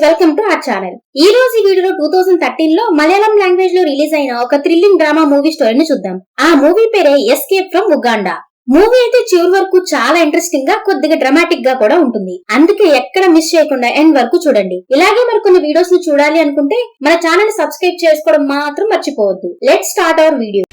Welcome to our channel. ఈ రోజు ఈ వీడియోలో 2013 లో మలయాళం లాంగ్వేజ్ లో రిలీజ్ అయిన ఒక థ్రిల్లింగ్ డ్రామా మూవీ స్టోరీని చూద్దాం. ఆ మూవీ పేరే ఎస్కేప్ ఫ్రమ్ ఉగాండా. మూవీ అయితే చివరి వరకు చాలా ఇంట్రెస్టింగ్ గా, కొద్దిగా డ్రామాటిక్ గా కూడా ఉంటుంది. అందుకే ఎక్కడ మిస్ చేయకుండా ఎండ్ వరకు చూడండి. ఇలాగే మరికొన్ని వీడియోస్ ని చూడాలి అనుకుంటే మన ఛానల్ ని సబ్స్క్రైబ్ చేసుకోవడం మాత్రం మర్చిపోవద్దు. Let's start our video.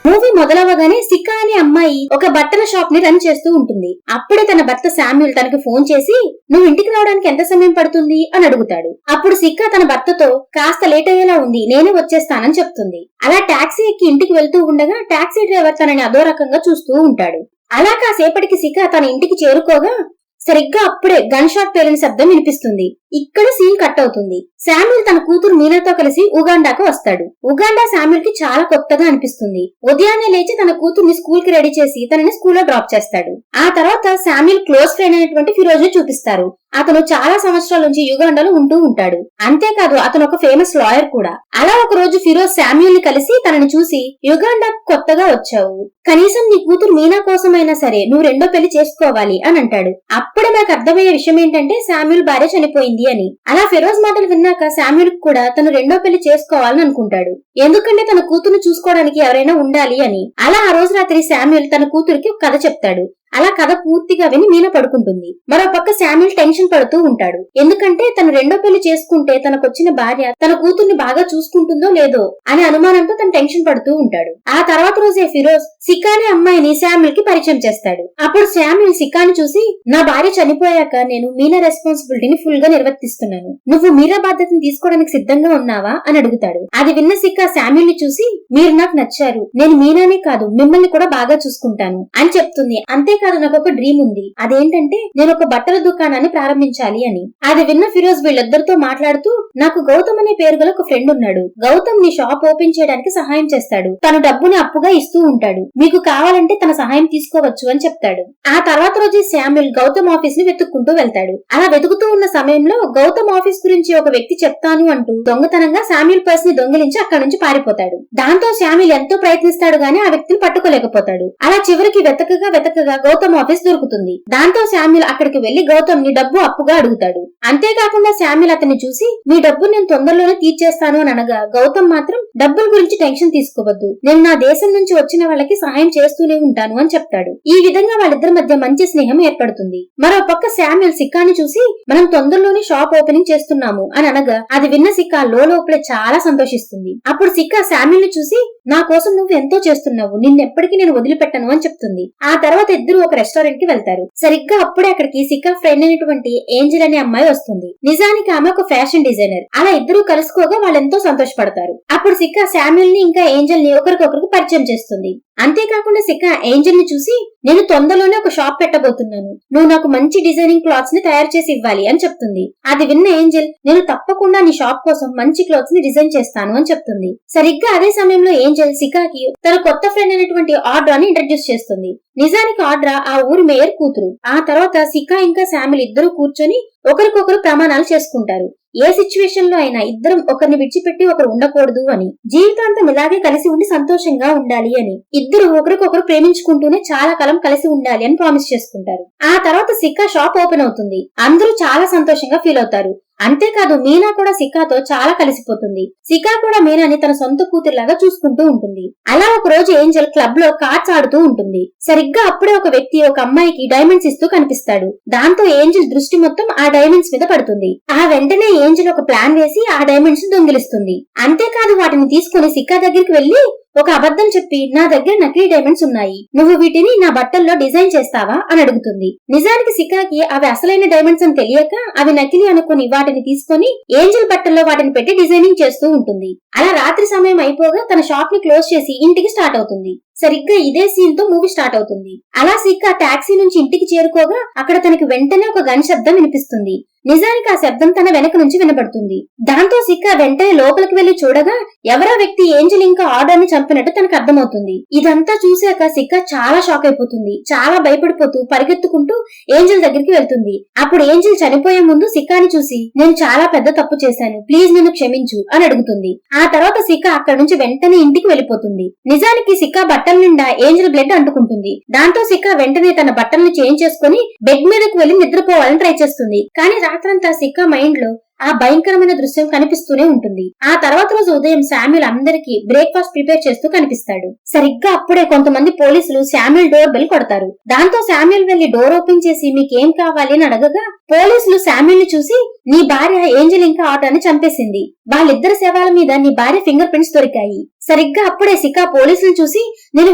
Movie మొదలవగానే సికా అనే అమ్మాయి ఒక బట్టల షాప్ ని రన్ చేస్తూ ఉంటుంది. అప్పుడే తన భర్త శామ్యూల్ తనకు ఫోన్ చేసి, నువ్వు ఇంటికి రావడానికి ఎంత సమయం పడుతుంది అని అడుగుతాడు. అప్పుడు సికా తన భర్తతో, కాస్త లేట్ అయ్యేలా ఉంది, నేనే వచ్చేస్తానని చెప్తుంది. అలా టాక్సీ ఎక్కి ఇంటికి వెళ్తూ ఉండగా టాక్సీ డ్రైవర్ తనని అదో రకంగా చూస్తూ ఉంటాడు. అలా కాసేపటికి సికా తన ఇంటికి చేరుకోగా సరిగ్గా అప్పుడే గన్ షాట్ పేలిన శబ్దం వినిపిస్తుంది. ఇక్కడ సీన్ కట్ అవుతుంది. శామ్యూల్ తన కూతురు మీనాతో కలిసి ఉగాండాకు వస్తాడు. ఉగాండా శామ్యూల్ కి చాలా కొత్తగా అనిపిస్తుంది. ఉదయాన్నే లేచి తన కూతుర్ని స్కూల్ కి రెడీ చేసి తనని స్కూల్లో డ్రాప్ చేస్తాడు. ఆ తర్వాత శామ్యూల్ క్లోజ్ ఫ్రెండ్ అయినటువంటి ఫిరోజ్ ని చూపిస్తారు. అతను చాలా సంవత్సరాల నుంచి యుగాండాలో ఉంటూ ఉంటాడు. అంతేకాదు అతను ఒక ఫేమస్ లాయర్ కూడా. అలా ఒక రోజు ఫిరోజ్ శామ్యూల్ ని కలిసి తనని చూసి, యుగాండా కొత్తగా వచ్చావు, కనీసం నీ కూతురు మీనా కోసమైనా సరే నువ్వు రెండో పెళ్లి చేసుకోవాలి అని అంటాడు. అప్పుడే నాకు అర్థమయ్యే విషయం ఏంటంటే శామ్యూల్ భార్య చనిపోయింది అని. అలా ఫిరోజ్ మాటలు విన్నాక శామ్యూల్ కూడా తను రెండో పెళ్లి చేసుకోవాలని అనుకుంటాడు. ఎందుకంటే తన కూతురుని చూసుకోవడానికి ఎవరైనా ఉండాలి అని. అలా ఆ రోజు రాత్రి శామ్యూల్ తన కూతురికి ఒక కథ చెప్తాడు. అలా కథ పూర్తిగా విని మీనా పడుకుంటుంది. మరో పక్క శామ్యూల్ టెన్షన్ పడుతూ ఉంటాడు. ఎందుకంటే తను రెండో పెళ్లి చేసుకుంటే తనకొచ్చిన భార్య తన కూతుర్ని బాగా చూసుకుంటుందో లేదో అనే అనుమానంతో తను టెన్షన్ పడుతూ ఉంటాడు. ఆ తర్వాత రోజే ఫిరోజ్ సికా అనే అమ్మాయిని శామ్యూల్ కి పరిచయం చేస్తాడు. అప్పుడు శామ్యూల్ సికాని చూసి, నా భార్య చనిపోయాక నేను మీనా రెస్పాన్సిబిలిటీని ఫుల్ గా నిర్వర్తిస్తున్నాను, నువ్వు మీరా బాధ్యతను తీసుకోవడానికి సిద్ధంగా ఉన్నావా అని అడుగుతాడు. అది విన్న సికా శామ్యూల్ ని చూసి, మీరు నాకు నచ్చారు, నేను మీనానే కాదు మిమ్మల్ని కూడా బాగా చూసుకుంటాను అని చెప్తుంది. అంతేకాదు నాకు ఒక డ్రీమ్ ఉంది, అదేంటంటే నేను ఒక బట్టల దుకాణాన్ని ప్రారంభించాలి అని. అది విన్న ఫిరోజ్ వీళ్ళిద్దరితో మాట్లాడుతూ, నాకు గౌతమ్ అనే పేరు గల ఒక ఫ్రెండ్ ఉన్నాడు, గౌతమ్ నీ షాప్ ఓపెన్ చేయడానికి సహాయం చేస్తాడు, తను డబ్బుని అప్పుగా ఇస్తూ ఉంటాడు, మీకు కావాలంటే తన సహాయం తీసుకోవచ్చు అని చెప్తాడు. ఆ తర్వాత రోజు శామ్యూల్ గౌతమ్ ఆఫీస్ ని వెతుక్కుంటూ వెళ్తాడు. అలా వెతుకుతూ ఉన్న సమయంలో గౌతమ్ ఆఫీస్ గురించి ఒక వ్యక్తి చెప్తాను అంటూ దొంగతనంగా శామ్యూల్ పర్స్ ని దొంగిలించి అక్కడి నుంచి పారిపోతాడు. దాంతో శామ్యూల్ ఎంతో ప్రయత్నిస్తాడు గానీ ఆ వ్యక్తిని పట్టుకోలేకపోతాడు. అలా చివరికి వెతకగా గౌతమ్ ఆఫీస్ దొరుకుతుంది. దాంతో శామ్యూల్ అక్కడికి వెళ్లి గౌతమ్ ని డబ్బు అప్పుగా అడుగుతాడు. అంతేకాకుండా శామ్యూల్ అతన్ని చూసి, మీ డబ్బు నేను తొందరలోనే తీర్చేస్తాను అని అనగా గౌతమ్ మాత్రం, డబ్బుల గురించి టెన్షన్ తీసుకోవద్దు, నేను నా దేశం నుంచి వచ్చిన వాళ్ళకి సహాయం చేస్తూనే ఉంటాను అని చెప్తాడు. ఈ విధంగా వాళ్ళిద్దరి మధ్య మంచి స్నేహం ఏర్పడుతుంది. మరో పక్క శామ్యూల్ సిక్కాని చూసి, మనం తొందరలోనే షాప్ ఓపెనింగ్ చేస్తున్నాము అని అనగా అది విన్న సిక్కా లోపలే చాలా సంతోషిస్తుంది. అప్పుడు సిక్కా శామ్యూల్ ని చూసి, నా కోసం నువ్వు ఎంతో చేస్తున్నావు, నిన్నెప్పటికీ నేను వదిలిపెట్టను అని చెప్తుంది. ఆ తర్వాత ఇద్దరు ఒక రెస్టారెంట్ కి వెళ్తారు. సరిగ్గా అప్పుడే అక్కడికి సిక్కా ఫ్రెండ్ అయినటువంటి ఏంజెల్ అనే అమ్మాయి వస్తుంది. నిజానికి ఆమె ఒక ఫ్యాషన్ డిజైనర్. అలా ఇద్దరు కలుసుకోగా వాళ్ళెంతో సంతోషపడతారు. అప్పుడు సిక్కా శామ్యూల్ ని ఇంకా ఏంజెల్ ని ఒకరికొకరికి పరిచయం చేస్తుంది. అంతేకాకుండా సిక్కా ఏంజెల్ ని చూసి, నేను తొందరలోనే ఒక షాప్ పెట్టబోతున్నాను, నువ్వు నాకు మంచి డిజైనింగ్ క్లాత్స్ ని తయారు చేసి ఇవ్వాలి అని చెప్తుంది. అది విన్న ఏంజెల్, నేను తప్పకుండా నీ షాప్ కోసం మంచి క్లాత్స్ ని డిజైన్ చేస్తాను అని చెప్తుంది. సరిగ్గా అదే సమయంలో ఏంజెల్ సిక్కాకి తన కొత్త ఫ్రెండ్ అయినటువంటి ఆడ్రాని ఇంట్రడ్యూస్ చేస్తుంది. నిజానికి ఆడ్రా ఆ ఊరి మేయర్ కూతురు. ఆ తర్వాత సిక్కా ఇంకా శామ్యూల్ ఇద్దరు కూర్చొని ఒకరికొకరు ప్రమాణాలు చేసుకుంటారు. ఏ సిచ్యువేషన్ లో అయినా ఇద్దరం ఒకరిని విడిచిపెట్టి ఒకరు ఉండకూడదు అని, జీవితాంతం ఇలాగే కలిసి ఉండి సంతోషంగా ఉండాలి అని, ఇద్దరు ఒకరికొకరు ప్రేమించుకుంటూనే చాలా కాలం కలిసి ఉండాలి అని ప్రామిస్ చేసుకుంటారు. ఆ తర్వాత సిక్కా షాప్ ఓపెన్ అవుతుంది. అందరూ చాలా సంతోషంగా ఫీల్ అవుతారు. అంతేకాదు మీనా కూడా సిక్కాతో చాలా కలిసిపోతుంది. సిక్కా కూడా మీనాని తన సొంత కూతురులాగా చూసుకుంటూ ఉంటుంది. అలా ఒక రోజు ఏంజెల్ క్లబ్ లో కార్డ్స్ ఆడుతూ ఉంటుంది. సరిగ్గా అప్పుడే ఒక వ్యక్తి ఒక అమ్మాయికి డైమండ్స్ ఇస్తూ కనిపిస్తాడు. దాంతో ఏంజెల్ దృష్టి మొత్తం ఆ డైమండ్స్ మీద పడుతుంది. ఆ వెంటనే ఏంజెల్ ఒక ప్లాన్ వేసి ఆ డైమండ్స్ దొంగిలిస్తుంది. అంతేకాదు వాటిని తీసుకుని సిక్కా దగ్గరికి వెళ్లి ఒక అబద్ధం చెప్పి, నా దగ్గర నకిలీ డైమండ్స్ ఉన్నాయి, నువ్వు వీటిని నా బట్టల్లో డిజైన్ చేస్తావా అని అడుగుతుంది. నిజానికి సిక్కాకి అవి అసలైన డైమండ్స్ అని తెలియక అవి నకిలీ అనుకుని వాటిని తీసుకుని ఏంజెల్ బట్టల్లో వాటిని పెట్టి డిజైనింగ్ చేస్తూ ఉంటుంది. అలా రాత్రి సమయం అయిపోగా తన షాప్ ని క్లోజ్ చేసి ఇంటికి స్టార్ట్ అవుతుంది. సరిగ్గా ఇదే సీన్ తో మూవీ స్టార్ట్ అవుతుంది. అలా సిక్కా టాక్సీ నుంచి ఇంటికి చేరుకోగా అక్కడ తనకి వెంటనే ఒక గన్ శబ్దం వినిపిస్తుంది. నిజానికి ఆ శబ్దం తన వెనక నుంచి వినబడుతుంది. దాంతో సిక్క వెంటనే లోపలికి వెళ్లి చూడగా ఎవరో వ్యక్తి ఏంజెల్ ఇంకా ఆర్డర్ ని చంపినట్టు తనకు అర్థమవుతుంది. ఇదంతా చూశాక సిక్క చాలా షాక్ అయిపోతుంది. చాలా భయపడిపోతూ పరిగెత్తుకుంటూ ఏంజెల్ దగ్గరికి వెళ్తుంది. అప్పుడు ఏంజెల్ చనిపోయే ముందు సిక్కాని చూసి నేను చాలా పెద్ద తప్పు చేశాను, ప్లీజ్ నన్ను క్షమించు అని అడుగుతుంది. ఆ తర్వాత సిక్క అక్కడి నుంచి వెంటనే ఇంటికి వెళ్లిపోతుంది. నిజానికి సిక్క బట్టల నిండా ఏంజెల్ బ్లడ్ అంటుకుంటుంది. దాంతో సిక్క వెంటనే తన బట్టలను చేంజ్ చేసుకుని బెడ్ మీదకు వెళ్లి నిద్రపోవాలని ట్రై చేస్తుంది. కానీ రాత్రంతా సిక్క మైండ్ లో ఆ భయంకరమైన దృశ్యం కనిపిస్తూనే ఉంటుంది. ఆ తర్వాత రోజు ఉదయం శామ్యూల్ అందరికీ బ్రేక్ఫాస్ట్ ప్రిపేర్ చేస్తూ కనిపిస్తాడు. సరిగ్గా అప్పుడే కొంతమంది పోలీసులు శామ్యూల్ డోర్ బెల్ కొడతారు. దాంతో శామ్యూల్ వెళ్లి డోర్ ఓపెన్ చేసి మీకేం కావాలి అని అడగగా పోలీసులు శామ్యూల్ ని చూసి నీ భార్య ఏంజెల్ ఇంకా ఆటోని చంపేసింది, వాళ్ళిద్దరి శవాల మీద నీ భార్య ఫింగర్ ప్రింట్స్ దొరికాయి. సరిగ్గా అప్పుడే సికా పోలీసులు చూసి నేను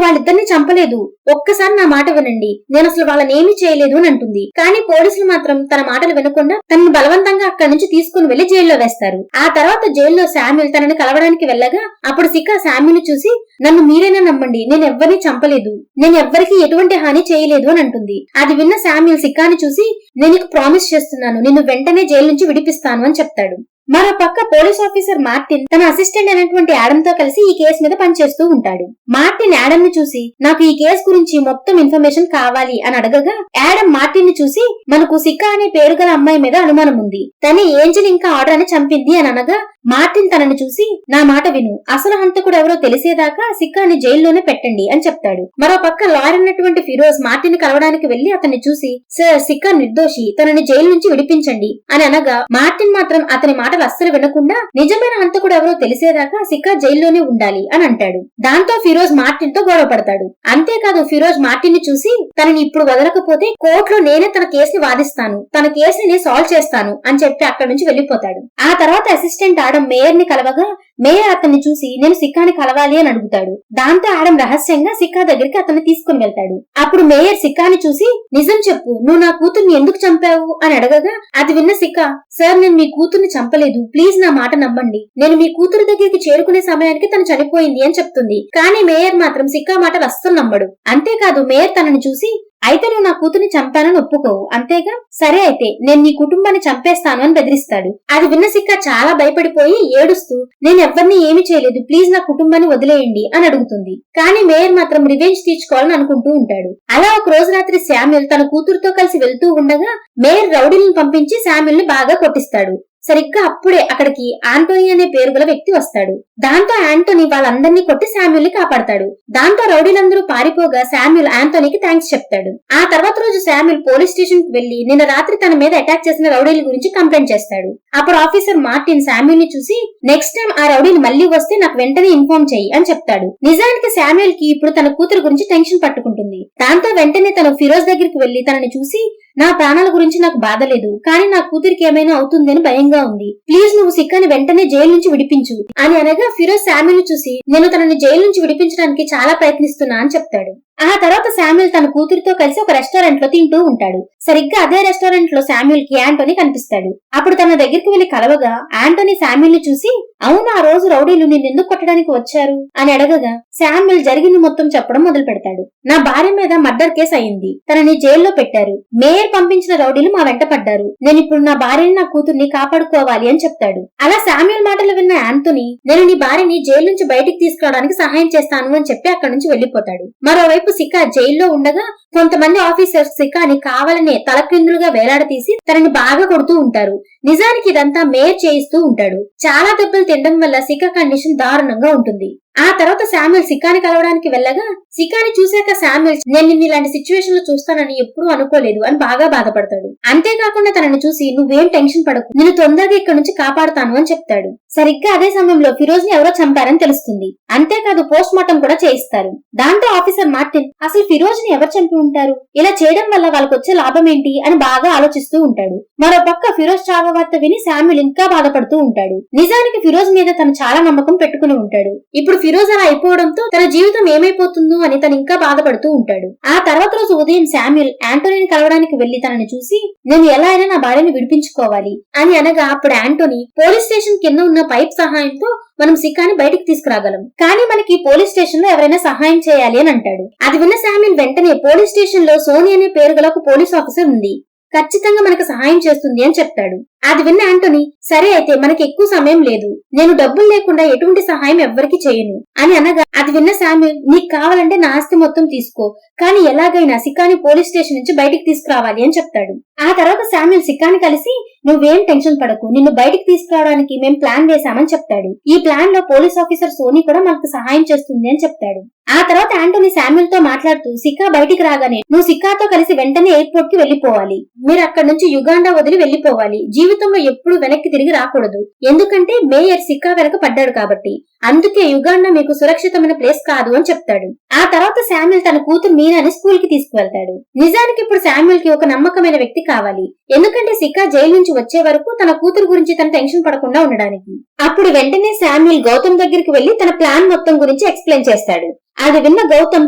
వాళ్ళిద్దరిని చంపలేదు, ఒక్కసారి నా మాట వినండి, నేను అసలు వాళ్ళనేమీ చేయలేదు అని అంటుంది. కానీ పోలీసులు మాత్రం తన మాటలు వినకుండా తనను బలవంతంగా అక్కడి నుంచి తీసుకుని వెళ్లి జైల్లో వేస్తారు. ఆ తర్వాత జైల్లో శామ్యూల్ తనని కలవడానికి వెళ్ళగా అప్పుడు సికా శామ్యూల్ ని చూసి నన్ను మీరైనా నమ్మండి, నేను ఎవ్వరిని చంపలేదు, నేను ఎవ్వరికి ఎటువంటి హాని చేయలేదు అని అంటుంది. అది విన్న శామ్యూల్ సిక్కాని చూసి నేను నీకు ప్రామిస్ చేస్తున్నాను, నిన్ను వెంటనే జైలు నుంచి విడిపిస్తాను అని చెప్తాడు. మరో పక్క పోలీస్ ఆఫీసర్ మార్టిన్ తన అసిస్టెంట్ అయినటువంటి యాడమ్ తో కలిసి ఈ కేసు మీద పనిచేస్తూ ఉంటాడు. మార్టిన్ యాడమ్ ని చూసి నాకు ఈ కేసు గురించి మొత్తం ఇన్ఫర్మేషన్ కావాలి అని అడగగా యాడమ్ మార్టిన్ ని చూసి మనకు సిక్కా అనే పేరు గల అమ్మాయి మీద అనుమానం ఉంది, తనే ఏంజెల్ ఇంకా ఆర్డర్ అని చంపింది అని అనగా మార్టిన్ తనని చూసి నా మాట విను, అసలు హంతకుడు ఎవరో తెలిసేదాకా సిక్కాని జైల్లోనే పెట్టండి అని చెప్తాడు. మరో పక్క లాయర్ అన్నటువంటి ఫిరోజ్ మార్టిన్ కలవడానికి వెళ్లి అతన్ని చూసి సార్ సిక్కా నిర్దోషి, తనని జైలు నుంచి విడిపించండి అని అనగా మార్టిన్ మాత్రం అతని మాటలు అస్సలు వినకుండా నిజమైన హంతకుడు ఎవరో తెలిసేదాకా సిక్కా జైల్లోనే ఉండాలి అని అంటాడు. దాంతో ఫిరోజ్ మార్టిన్ తో గొడవ పడతాడు. అంతేకాదు ఫిరోజ్ మార్టిన్ ని చూసి తనని ఇప్పుడు వదలకపోతే కోర్టులో నేనే తన కేసుని వాదిస్తాను, తన కేసుని సాల్వ్ చేస్తాను అని చెప్పి అక్కడి నుంచి వెళ్లిపోతాడు. ఆ తర్వాత అసిస్టెంట్ ఆడమ్ మేయర్ ని కలవగా మేయర్ అతన్ని చూసి నేను సిక్కాని కలవాలి అని అడుగుతాడు. దాంతో ఆడమ్ రహస్యంగా సిక్కా దగ్గరికి అతన్ని తీసుకుని వెళ్తాడు. అప్పుడు మేయర్ సిక్కాని చూసి నిజం చెప్పు, నువ్వు నా కూతుర్ని ఎందుకు చంపావు అని అడగగా అది విన్న సిక్కా సార్ నేను మీ కూతుర్ని చంపలేదు, ప్లీజ్ నా మాట నమ్మండి, నేను మీ కూతురు దగ్గరికి చేరుకునే సమయానికి తను చనిపోయింది అని చెప్తుంది. కానీ మేయర్ మాత్రం సిక్కా మాటలు అస్సలు నమ్మడు. అంతేకాదు మేయర్ తనని చూసి అయితే నువ్వు నా కూతుర్ని చంపానని ఒప్పుకోవు అంతేగా, సరే అయితే నేను నీ కుటుంబాన్ని చంపేస్తాను అని బెదిరిస్తాడు. అది విన్న సిక్కా చాలా భయపడిపోయి ఏడుస్తూ నేను ఎవరిని ఏమి చేయలేదు, ప్లీజ్ నా కుటుంబాన్ని వదిలేయండి అని అడుగుతుంది. కానీ మేయర్ మాత్రం రివెంజ్ తీర్చుకోవాలని అనుకుంటూ ఉంటాడు. అలా ఒక రోజు రాత్రి శామ్యూల్ తన కూతురుతో కలిసి వెళ్తూ ఉండగా మేయర్ రౌడీలను పంపించి శామ్యూల్ ని బాగా కొట్టిస్తాడు. సరిగ్గా అప్పుడే అక్కడికి ఆంటోనీ అనే పేరు గల వ్యక్తి వస్తాడు. దాంతో ఆంటోనీ వాళ్ళందరినీ కొట్టి శామ్యూల్ ని కాపాడతాడు. దాంతో రౌడీలందరూ పారిపోగా శామ్యూల్ ఆంటోనీకి థ్యాంక్స్ చెప్తాడు. ఆ తర్వాత రోజు శామ్యూల్ పోలీస్ స్టేషన్ కి వెళ్లి నిన్న రాత్రి తన మీద అటాక్ చేసిన రౌడీల గురించి కంప్లైంట్ చేస్తాడు. అప్పుడు ఆఫీసర్ మార్టిన్ శామ్యూల్ ని చూసి నెక్స్ట్ టైం ఆ రౌడీలు మళ్లీ వస్తే నాకు వెంటనే ఇన్ఫార్మ్ చెయ్యి అని చెప్తాడు. నిజానికి శామ్యూల్ కి ఇప్పుడు తన కూతురు గురించి టెన్షన్ పట్టుకుంటుంది. దాంతో వెంటనే తను ఫిరోజ్ దగ్గరికి వెళ్లి తనని చూసి నా ప్రాణాల గురించి నాకు బాధ లేదు, కానీ నా కూతురికి ఏమైనా అవుతుందని భయంగా ఉంది, ప్లీజ్ నువ్వు సిక్కాని వెంటనే జైలు నుంచి విడిపించు అని అనగా ఫిరోజ్ శామ్యూల్ ని చూసి నేను తనని జైలు నుంచి విడిపించడానికి చాలా ప్రయత్నిస్తున్నా అని చెప్తాడు. ఆ తర్వాత శామ్యూల్ తన కూతురితో కలిసి ఒక రెస్టారెంట్ లో తింటూ ఉంటాడు. సరిగ్గా అదే రెస్టారెంట్ లో శామ్యూల్ కి ఆంటోనీ కనిపిస్తాడు. అప్పుడు తన దగ్గరికి వెళ్లి కలవగా ఆంటోనీ శామ్యూల్ ని చూసి అవును ఆ రోజు రౌడీలు నిన్నెందుకు కొట్టడానికి వచ్చారు అని అడగగా శామ్యూల్ జరిగింది మొత్తం చెప్పడం మొదలు పెడతాడు. నా భార్య మీద మర్డర్ కేసు అయింది, తనని జైల్లో పెట్టారు, మేయర్ పంపించిన రౌడీలు మా వెంట పడ్డారు, నేను ఇప్పుడు నా భార్యని నా కూతుర్ని కాపాడుకోవాలి అని చెప్తాడు. అలా శామ్యూల్ మాటలు విన్న ఆంటోనీ నేను నీ భార్యని జైలు నుంచి బయటికి తీసుకురావడానికి సహాయం చేస్తాను అని చెప్పి అక్కడి నుంచి వెళ్లిపోతాడు. మరోవైపు సిక్కా జైల్లో ఉండగా కొంతమంది ఆఫీసర్స్ సిక్కాని కావాలనే తలక్రిందులుగా వేలాడదీసి తనని బాగా కొడుతూ ఉంటారు. నిజానికి ఇదంతా మేయర్ చేయిస్తూ ఉంటాడు. చాలా దెబ్బలు తినడం వల్ల సిక్కా కండిషన్ దారుణంగా ఉంటుంది. ఆ తర్వాత శామ్యూల్ సిక్కాని కలవడానికి వెళ్ళగా సిక్కాని చూశాక శామ్యూల్ నేను నిన్ను ఇలాంటి సిచ్యువేషన్ లో చూస్తానని ఎప్పుడూ అనుకోలేదు అని బాగా బాధపడతాడు. అంతేకాకుండా తనని చూసి నువ్వేం టెన్షన్ పడకు, నేను తొందరగా ఇక్కడ నుంచి కాపాడుతాను అని చెప్తాడు. సరిగ్గా అదే సమయంలో ఫిరోజ్ ని ఎవరో చంపారని తెలుస్తుంది. అంతేకాదు పోస్ట్ మార్టం కూడా చేయిస్తారు. దాంతో ఆఫీసర్ మార్టిన్ అసలు ఫిరోజ్ ని ఎవరు చంపి ఉంటారు, ఇలా చేయడం వల్ల వాళ్ళకి వచ్చే లాభం ఏంటి అని బాగా ఆలోచిస్తూ ఉంటాడు. మరో పక్క ఫిరోజ్ చావు వార్త విని శామ్యూల్ ఇంకా బాధపడుతూ ఉంటాడు. నిజానికి ఫిరోజ్ మీద తను చాలా నమ్మకం పెట్టుకుని ఉంటాడు. ఇప్పుడు ఫిరోజ్ అలా అయిపోవడంతో తన జీవితం ఏమైపోతుందో అని తను ఇంకా బాధపడుతూ ఉంటాడు. ఆ తర్వాత రోజు ఉదయం శామ్యూల్ ఆంటోనీని కలవడానికి వెళ్లి తనని చూసి నేను ఎలా అయినా నా భార్యని విడిపించుకోవాలి అని అనగా అప్పుడు ఆంటోనీ పోలీస్ స్టేషన్ కింద ఉన్న పైప్ సహాయంతో మనం సిక్కాని బయటికి తీసుకురాగలం, కానీ మనకి పోలీస్ స్టేషన్ లో ఎవరైనా సహాయం చేయాలి అని అంటాడు. అది విన్న శామ్యూల్ వెంటనే పోలీస్ స్టేషన్ లో సోనీ అనే పేరు గల ఒక పోలీస్ ఆఫీసర్ ఉంది ఖచ్చితంగా మనకు సహాయం చేస్తుంది అని చెప్తాడు. అది విన్న యాంటోనీ, సరే అయితే మనకి ఎక్కువ సమయం లేదు, నేను డబ్బులు లేకుండా ఎటువంటి సహాయం ఎవ్వరికి చేయను అని అనగా, అది విన్న శామ్యూల్, నీకు కావాలంటే నా ఆస్తి మొత్తం తీసుకో, కానీ ఎలాగైనా సికాని పోలీస్ స్టేషన్ నుంచి బయటికి తీసుకురావాలి అని చెప్తాడు. ఆ తర్వాత శామ్యూల్ సికాని కలిసి, నువ్వేం టెన్షన్ పడకు, నిన్ను బయటికి తీసుకురావడానికి మేం ప్లాన్ వేశామని చెప్తాడు. ఈ ప్లాన్ లో పోలీస్ ఆఫీసర్ సోనీ కూడా మనకు సహాయం చేస్తుంది అని చెప్తాడు. ఆ తర్వాత యాంటోనీ శామ్యూల్ తో మాట్లాడుతూ, సికా బయటికి రాగానే నువ్వు సికాతో కలిసి వెంటనే ఎయిర్పోర్ట్ కి వెళ్లిపోవాలి, మీరు అక్కడి నుంచి యుగాండా వదిలి వెళ్లిపోవాలి, జీవితంలో ఎప్పుడు వెనక్కి తిరిగి రాకూడదు, ఎందుకంటే మేయర్ సికా వెనక పడ్డాడు కాబట్టి, అందుకే యుగాండా మీకు సురక్షితమైన ప్లేస్ కాదు అని చెప్తాడు. ఆ తర్వాత శామ్యూల్ తన కూతురు మీనాని స్కూల్ కి తీసుకువెళ్తాడు. నిజానికి ఇప్పుడు శామ్యూల్ కి ఒక నమ్మకమైన వ్యక్తి కావాలి, ఎందుకంటే సికా జైలు నుంచి వచ్చే వరకు తన కూతురు గురించి తన టెన్షన్ పడకుండా ఉండడానికి. అప్పుడు వెంటనే శామ్యూల్ గౌతమ్ దగ్గరికి వెళ్లి తన ప్లాన్ మొత్తం గురించి ఎక్స్ప్లెయిన్ చేస్తాడు. అది విన్న గౌతమ్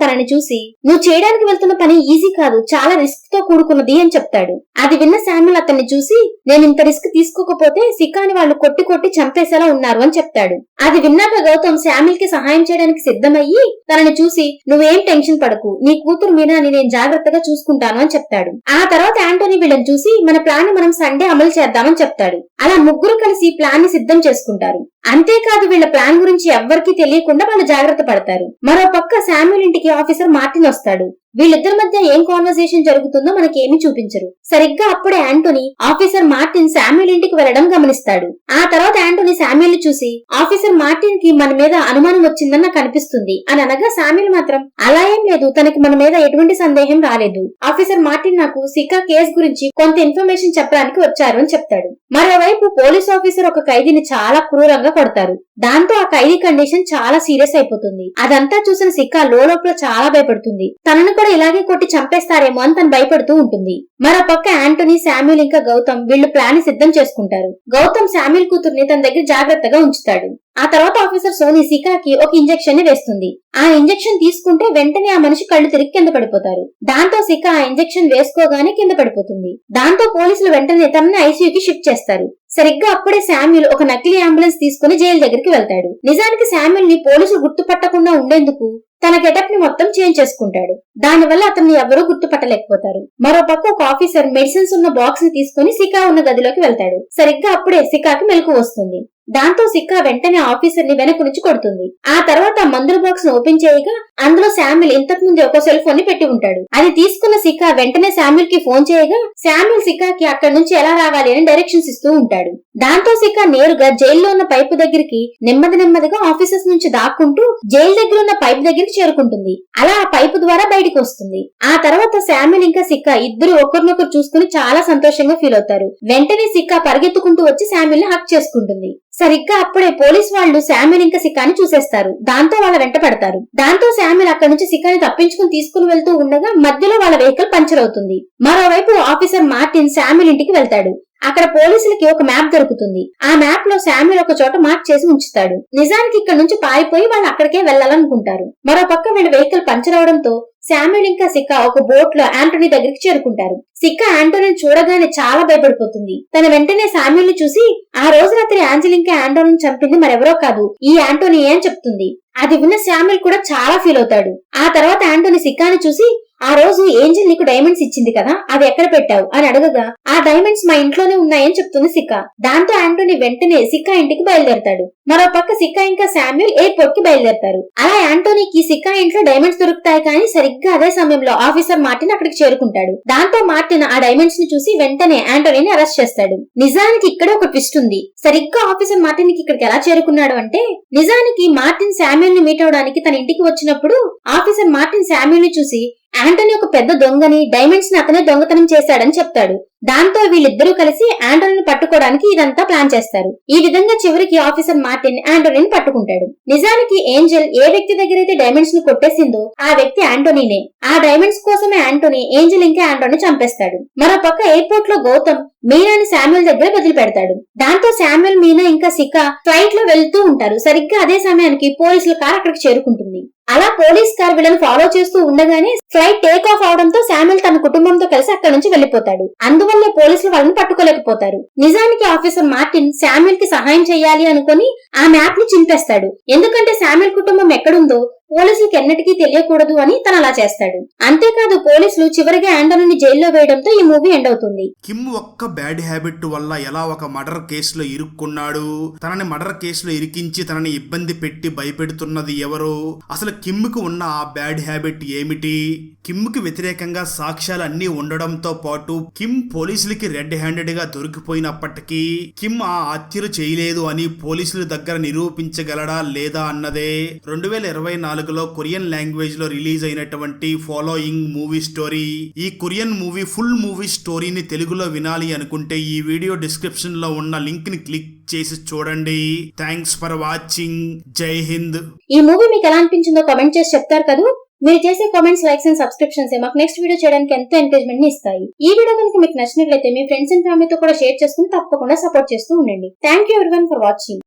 తనని చూసి, నువ్వు చేయడానికి వెళ్తున్న పని ఈజీ కాదు, చాలా రిస్క్ తో కూడుకున్నది అని చెప్తాడు. అది విన్న శామ్యూల్ అతన్ని చూసి, నేను ఇంత రిస్క్ తీసుకోకపోతే సికాని వాళ్ళు కొట్టి కొట్టి చంపేసేలా ఉన్నారు అని చెప్తాడు. అది విన్నాక గౌతమ్ శామ్యూల్ కి సహాయం చేయడానికి సిద్ధమయ్యి తనని చూసి, నువ్వేం టెన్షన్ పడకు, నీ కూతురు మీనాని నేను జాగ్రత్తగా చూసుకుంటాను అని చెప్తాడు. ఆ తర్వాత యాంటోనీ వీళ్ళని చూసి, మన ప్లాన్ ని మనం సండే అమలు చేద్దామని చెప్తాడు. అలా ముగ్గురు కలిసి ప్లాన్ ని సిద్ధం చేసుకుంటారు. అంతేకాదు వీళ్ళ ప్లాన్ గురించి ఎవ్వరికీ తెలియకుండా వాళ్ళు జాగ్రత్త పడతారు. మరో పక్క శామ్యూల్ ఇంటికి ఆఫీసర్ మార్టిన్ వస్తాడు. వీళ్ళిద్దరి మధ్య ఏం కాన్వర్సేషన్ జరుగుతుందో మనకేమీ చూపించరు. సరిగ్గా అప్పుడే యాంటోనీ ఆఫీసర్ మార్టిన్ శామ్యూల్ ఇంటికి వెళ్లడం గమనిస్తాడు. ఆ తర్వాత యాంటోనీ శామ్యూల్ చూసి, ఆఫీసర్ మార్టిన్ కి మన మీద అనుమానం వచ్చిందని నాకు అనిపిస్తుంది అని అనగా, శామ్యూల్ మాత్రం, అలా ఏం లేదు, తనకి మన మీద ఎటువంటి సందేహం రాలేదు, ఆఫీసర్ మార్టిన్ నాకు సికా కేసు గురించి కొంత ఇన్ఫర్మేషన్ చెప్పడానికి వచ్చారు అని చెప్తాడు. మరోవైపు పోలీస్ ఆఫీసర్ ఒక ఖైదీని చాలా క్రూరంగా కొడతారు. దాంతో ఆ ఖైదీ కండిషన్ చాలా సీరియస్ అయిపోతుంది. అదంతా చూసిన సికా లోపల చాలా భయపడుతుంది. తనను కూడా ఇలాగే కొట్టి చంపేస్తారేమో అని తను భయపడుతూ ఉంటుంది. మరో పక్క యాంటోనీ, శామ్యూల్ ఇంకా గౌతమ్ వీళ్ళు ప్లాన్ సిద్ధం చేసుకుంటారు. గౌతమ్ శామ్యూల్ కూతుర్ని తన దగ్గర జాగ్రత్తగా ఉంచుతాడు. ఆ తర్వాత ఆఫీసర్ సోనీ సికాకి ఒక ఇంజెక్షన్ ని వేస్తుంది. ఆ ఇంజెక్షన్ తీసుకుంటే వెంటనే ఆ మనిషి కళ్ళు తిరిగి కింద పడిపోతారు. దాంతో సికా ఆ ఇంజెక్షన్ వేసుకోగానే కింద పడిపోతుంది. దాంతో పోలీసులు వెంటనే తనని ఐసీయూకి షిఫ్ట్ చేస్తారు. సరిగ్గా అప్పుడే శామ్యూల్ ఒక నకిలీ అంబులెన్స్ తీసుకుని జైలు దగ్గరికి వెళ్తాడు. నిజానికి శామ్యూల్ ని పోలీసులు గుర్తుపట్టకుండా ఉండేందుకు తన గెటప్ ని మొత్తం చేంజ్ చేసుకుంటాడు. దానివల్ల అతన్ని ఎవరూ గుర్తుపట్టలేకపోతారు. మరో పక్క ఒక ఆఫీసర్ మెడిసిన్స్ ఉన్న బాక్స్ ని తీసుకుని సికా ఉన్న గదిలోకి వెళ్తాడు. సరిగ్గా అప్పుడే సికాకి మెలకువ వస్తుంది. దాంతో సిక్కా వెంటనే ఆఫీసర్ ని వెనక నుంచి కొడుతుంది. ఆ తర్వాత మందుల బాక్స్ ను ఓపెన్ చేయగా అందులో శామ్యూల్ ఇంతకు ముందే ఒక సెల్ ఫోన్ ని పెట్టి ఉంటాడు. అది తీసుకున్న సిక్కా వెంటనే శామ్యూల్ కి ఫోన్ చేయగా శామ్యూల్ సిక్కాకి అక్కడి నుంచి ఎలా రావాలి అని డైరెక్షన్స్ ఇస్తూ ఉంటాడు. దాంతో సిక్కా నేరుగా జైల్లో ఉన్న పైపు దగ్గరికి నెమ్మదిగా ఆఫీసర్స్ నుంచి దాక్కుంటూ జైలు దగ్గర ఉన్న పైపు దగ్గరికి చేరుకుంటుంది. అలా ఆ పైపు ద్వారా బయటికి వస్తుంది. ఆ తర్వాత శామ్యూల్ ఇంకా సిక్కా ఇద్దరు ఒకరినొకరు చూసుకుని చాలా సంతోషంగా ఫీల్ అవుతారు. వెంటనే సిక్కా పరిగెత్తుకుంటూ వచ్చి శామ్యూల్ ని హక్ చేసుకుంటుంది. సరిగ్గా అప్పుడే పోలీస్ వాళ్ళు శామ్యూల్ ఇంకా సిక్కాని చూసేస్తారు. దాంతో వాళ్ళ వెంట పడతారు. దాంతో శామ్యూల్ అక్కడి నుంచి సిక్కాని తప్పించుకుని తీసుకుని వెళ్తూ ఉండగా మధ్యలో వాళ్ళ వెహికల్ పంచర్ అవుతుంది. మరోవైపు ఆఫీసర్ మార్టిన్ శామ్యూల్ ఇంటికి వెళ్తాడు. అక్కడ పోలీసులకి ఒక మ్యాప్ దొరుకుతుంది. ఆ మ్యాప్ లో శామ్యూల్ ఒక చోట మార్క్ చేసి ఉంచుతాడు. నిజానికి ఇక్కడ నుంచి పారిపోయి వాళ్ళు అక్కడికే వెళ్లాలనుకుంటారు. మరో పక్క వీళ్ళ వెహికల్ పంచర్ అవడంతో శామ్యూల్ ఇంకా సిక్కా ఒక బోట్ లో యాంటోనీ దగ్గరికి చేరుకుంటారు. సిక్కా యాంటోనీని చూడగానే చాలా భయపడిపోతుంది. తన వెంటనే శామ్యూల్ ని చూసి ఆ రోజు రాత్రి యాంజెల్ ఇంకా యాంటోనీని చంపింది మరెవరో కాదు, ఈ యాంటోనీ అని చెప్తుంది. అది విన్న శామ్యూల్ కూడా చాలా ఫీల్ అవుతాడు. ఆ తర్వాత యాంటోనీ సిక్కాని చూసి, ఆ రోజు ఏంజెల్ నీకు డైమండ్స్ ఇచ్చింది కదా, అది ఎక్కడ పెట్టావు అని అడగగా, ఆ డైమండ్స్ మా ఇంట్లోనే ఉన్నాయని చెప్తుంది సిక్కా. దాంతో యాంటోనీ వెంటనే సిక్కా ఇంటికి బయలుదేరతాడు. మరో పక్క సిక్కా ఇంకా శామ్యూల్ ఎయిర్పోర్ట్ కి బయలుదేరతారు. అలా యాంటోనీకి సిక్కా ఇంట్లో డైమండ్స్ దొరుకుతాయి. కానీ సరిగ్గా అదే సమయంలో ఆఫీసర్ మార్టిన్ అక్కడికి చేరుకుంటాడు. దాంతో మార్టిన్ ఆ డైమండ్స్ ని చూసి వెంటనే యాంటోనీని అరెస్ట్ చేస్తాడు. నిజానికి ఇక్కడ ఒక ట్విస్ట్ ఉంది. సరిగ్గా ఆఫీసర్ మార్టిన్ కి ఇక్కడికి ఎలా చేరుకున్నాడు అంటే, నిజానికి మార్టిన్ శామ్యూల్ ని మీట్ అవడానికి తన ఇంటికి వచ్చినప్పుడు ఆఫీసర్ మార్టిన్ శామ్యూల్ ని చూసి యాంటోనీ ఒక పెద్ద దొంగని, డైమండ్స్ ని అతనే దొంగతనం చేశాడని చెప్తాడు. దాంతో వీళ్ళిద్దరూ కలిసి యాంటోనీని పట్టుకోవడానికి ఇదంతా ప్లాన్ చేస్తారు. ఈ విధంగా చివరికి ఆఫీసర్ మార్టిన్ యాంటోనీని పట్టుకుంటాడు. నిజానికి ఏంజెల్ ఏ వ్యక్తి దగ్గర అయితే డైమండ్స్ ని కొట్టేసిందో ఆ వ్యక్తి యాంటోనీనే. ఆ డైమండ్స్ కోసమే యాంటోనీ ఏంజెల్ ఇంకా యాంటోనీ చంపేస్తాడు. మరో పక్క ఎయిర్పోర్ట్ లో గౌతమ్ మీనాని శామ్యూల్ దగ్గర వదిలిపెడతాడు. దాంతో శామ్యూల్, మీనా ఇంకా సిక్కా ఫ్లైట్ లో వెళ్తూ ఉంటారు. సరిగ్గా అదే సమయానికి పోలీసుల కార్ అక్కడికి చేరుకుంటుంది. అలా పోలీస్ కార్ వీళ్ళని ఫాలో చేస్తూ ఉండగానే ఫ్లైట్ టేక్ ఆఫ్ అవడంతో శామ్యూల్ తన కుటుంబంతో కలిసి అక్కడి నుంచి వెళ్లిపోతాడు. అందువల్లే పోలీసులు వాళ్ళని పట్టుకోలేకపోతారు. నిజానికి ఆఫీసర్ మార్టిన్ శామ్యూల్ కి సహాయం చేయాలి అనుకుని ఆ మ్యాప్ ని చింపేస్తాడు. ఎందుకంటే శామ్యూల్ కుటుంబం ఎక్కడుందో పోలీసులకు ఎన్నటికీ తెలియకూడదు అని తను అలా చేస్తాడు. అంతేకాదు పోలీసులు చివరిగా ఆండోని జైల్లో వేయడంతో ఈ మూవీ ఎండ్ అవుతుంది. కిమ్ ఒక్క బ్యాడ్ హ్యాబిట్ వల్ల ఎలా ఒక మర్డర్ కేసులో ఇరుక్కున్నాడు, తనని మర్డర్ కేసులో ఇరికించి తనని ఇబ్బంది పెట్టి భయపెడుతున్నది ఎవరు, అసలు కిమ్ కు ఉన్న ఆ బ్యాడ్ హ్యాబిట్ ఏమిటి, కిమ్ కి వ్యతిరేకంగా సాక్ష్యాలు అన్ని ఉండడంతో పాటు కిమ్ పోలీసులకి రెడ్ హ్యాండెడ్ గా దొరికిపోయినప్పటికీ కిమ్ ఆ హత్యలు చేయలేదు అని పోలీసుల దగ్గర నిరూపించగలడా లేదా అన్నదే 2024లో కొరియన్ లాంగ్వేజ్ లో రిలీజ్ అయినటువంటి ఫాలోయింగ్ మూవీ స్టోరీ. ఈ కొరియన్ మూవీ ఫుల్ మూవీ స్టోరీని తెలుగులో వినాలి అనుకుంటే ఈ వీడియో డిస్క్రిప్షన్ లో ఉన్న లింక్ ని క్లిక్ చేసి చూడండి. Thanks for watching. జై హింద్. ఈ మూవీ మీకు ఎలా అనిపించిందో కామెంట్ చేసి చెప్తారు కదా. మీరు చేసే కామెంట్స్, లైక్స్ అండ్ సబ్స్క్రిప్షన్స్ మాకు నెక్స్ట్ వీడియో చేయడానికి ఎంతో ఎంకరేజ్మెంట్ ని ఇస్తాయి. ఈ వీడియో కనుక మీకు నచ్చినట్లయితే మీ ఫ్రెండ్స్ అండ్ ఫ్యామిలీతో కూడా షేర్ చేసుకుని తప్పకుండా సపోర్ట్ చేస్తూ ఉండండి. Thank you everyone for watching.